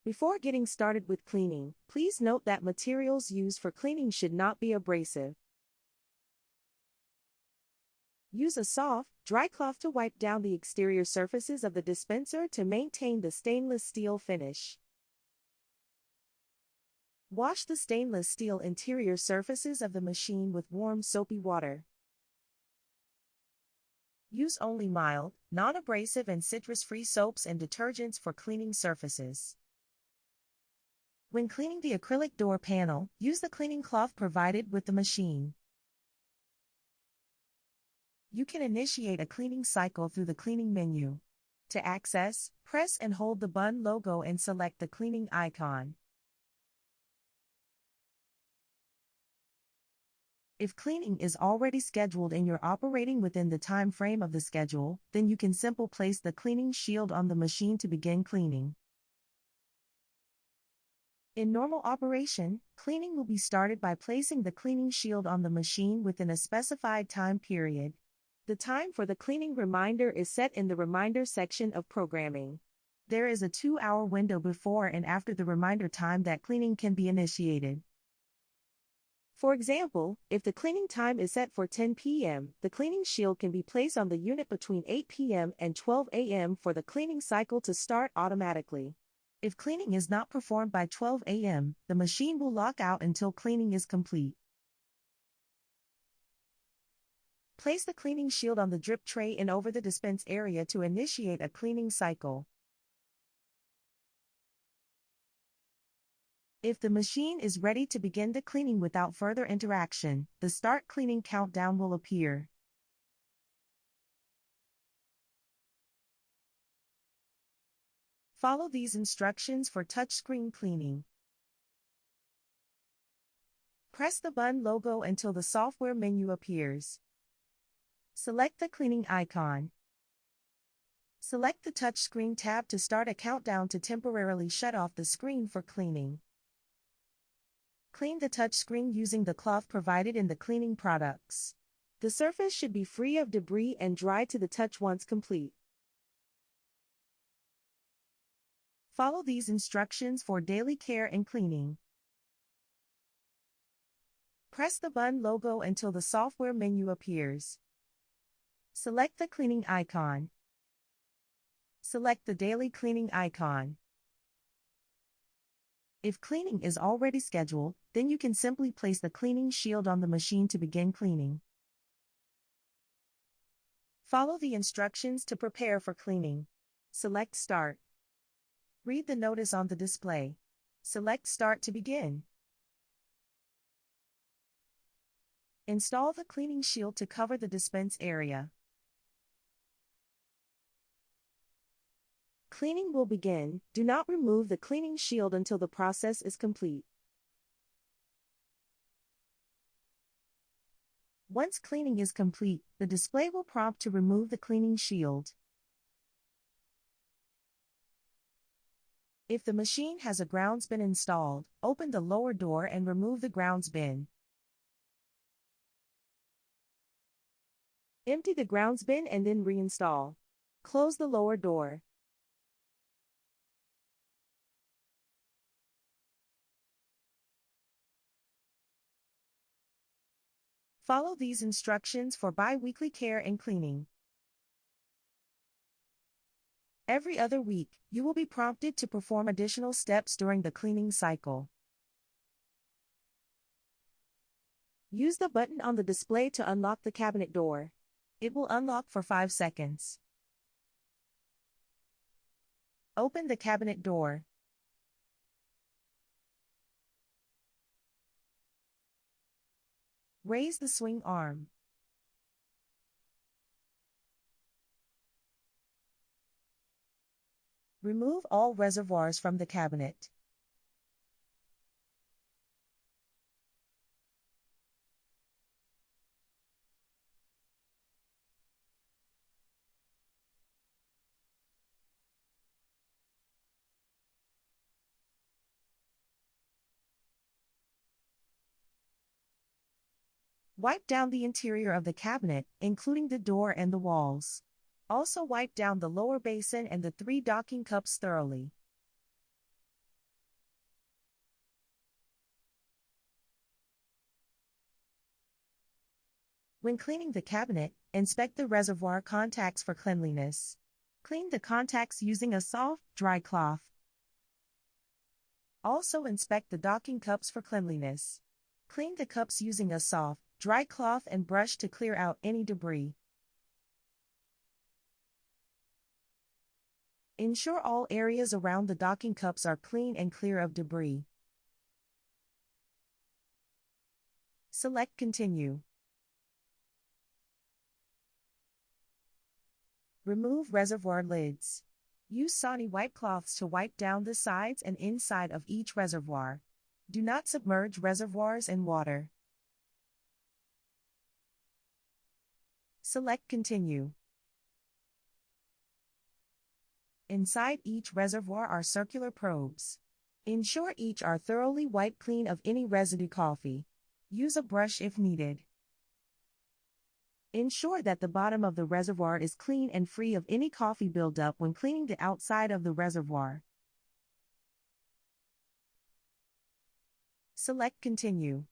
Before getting started with cleaning, please note that materials used for cleaning should not be abrasive. Use a soft, dry cloth to wipe down the exterior surfaces of the dispenser to maintain the stainless steel finish. Wash the stainless steel interior surfaces of the machine with warm soapy water. Use only mild, non-abrasive and citrus-free soaps and detergents for cleaning surfaces. When cleaning the acrylic door panel, use the cleaning cloth provided with the machine. You can initiate a cleaning cycle through the cleaning menu. To access, press and hold the bun logo and select the cleaning icon. If cleaning is already scheduled and you're operating within the time frame of the schedule, then you can simply place the cleaning shield on the machine to begin cleaning. In normal operation, cleaning will be started by placing the cleaning shield on the machine within a specified time period. The time for the cleaning reminder is set in the reminder section of programming. There is a 2-hour window before and after the reminder time that cleaning can be initiated. For example, if the cleaning time is set for 10 p.m., the cleaning shield can be placed on the unit between 8 p.m. and 12 a.m. for the cleaning cycle to start automatically. If cleaning is not performed by 12 a.m., the machine will lock out until cleaning is complete. Place the cleaning shield on the drip tray and over the dispense area to initiate a cleaning cycle. If the machine is ready to begin the cleaning without further interaction, the Start Cleaning countdown will appear. Follow these instructions for touchscreen cleaning. Press the bun logo until the software menu appears. Select the cleaning icon. Select the touchscreen tab to start a countdown to temporarily shut off the screen for cleaning. Clean the touchscreen using the cloth provided in the cleaning products. The surface should be free of debris and dry to the touch once complete. Follow these instructions for daily care and cleaning. Press the bun logo until the software menu appears. Select the cleaning icon. Select the daily cleaning icon. If cleaning is already scheduled, then you can simply place the cleaning shield on the machine to begin cleaning. Follow the instructions to prepare for cleaning. Select Start. Read the notice on the display. Select Start to begin. Install the cleaning shield to cover the dispense area. Cleaning will begin. Do not remove the cleaning shield until the process is complete. Once cleaning is complete, the display will prompt to remove the cleaning shield. If the machine has a grounds bin installed, open the lower door and remove the grounds bin. Empty the grounds bin and then reinstall. Close the lower door. Follow these instructions for bi-weekly care and cleaning. Every other week, you will be prompted to perform additional steps during the cleaning cycle. Use the button on the display to unlock the cabinet door. It will unlock for 5 seconds. Open the cabinet door. Raise the swing arm. Remove all reservoirs from the cabinet. Wipe down the interior of the cabinet, including the door and the walls. Also wipe down the lower basin and the 3 docking cups thoroughly. When cleaning the cabinet, inspect the reservoir contacts for cleanliness. Clean the contacts using a soft, dry cloth. Also inspect the docking cups for cleanliness. Clean the cups using a soft, dry cloth and brush to clear out any debris. Ensure all areas around the docking cups are clean and clear of debris. Select Continue. Remove reservoir lids. Use Sani wipe cloths to wipe down the sides and inside of each reservoir. Do not submerge reservoirs in water. Select Continue. Inside each reservoir are circular probes. Ensure each are thoroughly wiped clean of any residue coffee. Use a brush if needed. Ensure that the bottom of the reservoir is clean and free of any coffee buildup when cleaning the outside of the reservoir. Select Continue.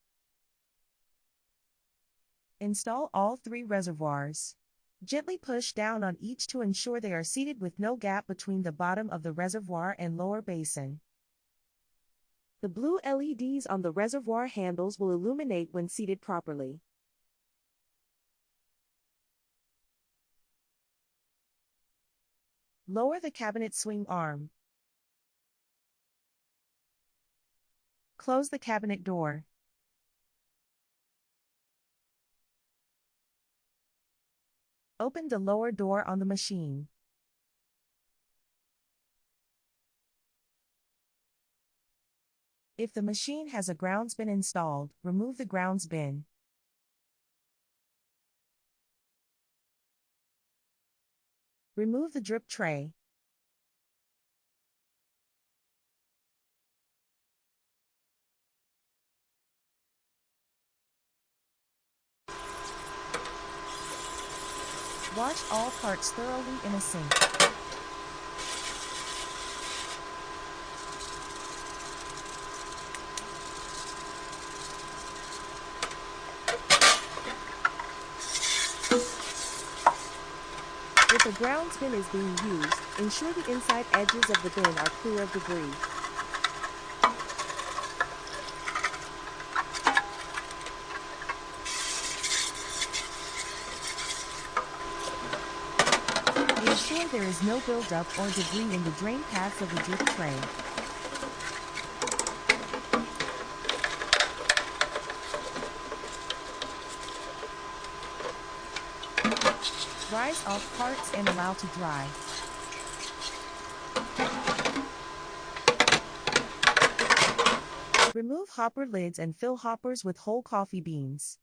Install all 3 reservoirs. Gently push down on each to ensure they are seated with no gap between the bottom of the reservoir and lower basin. The blue LEDs on the reservoir handles will illuminate when seated properly. Lower the cabinet swing arm. Close the cabinet door. Open the lower door on the machine. If the machine has a grounds bin installed, remove the grounds bin. Remove the drip tray. Wash all parts thoroughly in a sink. If a grounds bin is being used, ensure the inside edges of the bin are clear of debris. Ensure there is no buildup or debris in the drain paths of the drip tray. Rise off parts and allow to dry. Remove hopper lids and fill hoppers with whole coffee beans.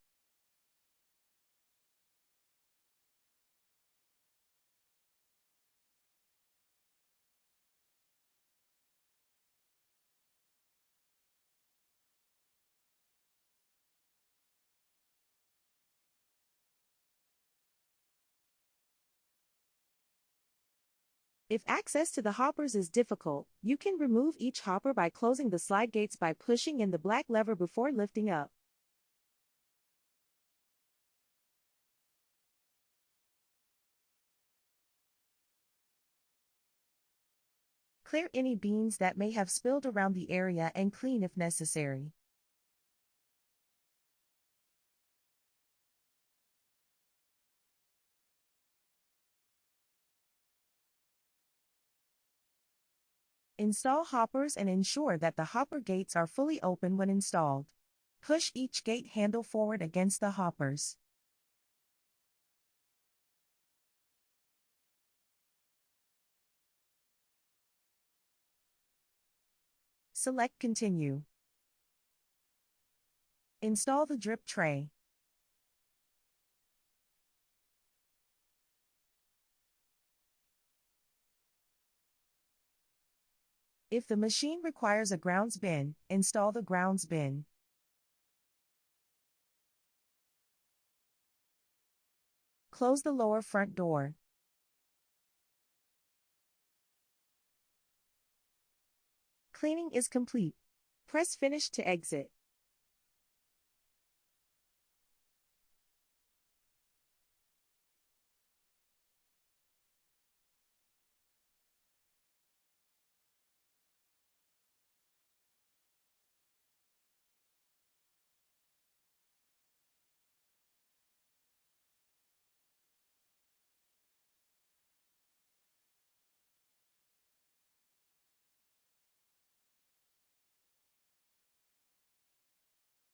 If access to the hoppers is difficult, you can remove each hopper by closing the slide gates by pushing in the black lever before lifting up. Clear any beans that may have spilled around the area and clean if necessary. Install hoppers and ensure that the hopper gates are fully open when installed. Push each gate handle forward against the hoppers. Select Continue. Install the drip tray. If the machine requires a grounds bin, install the grounds bin. Close the lower front door. Cleaning is complete. Press Finish to exit.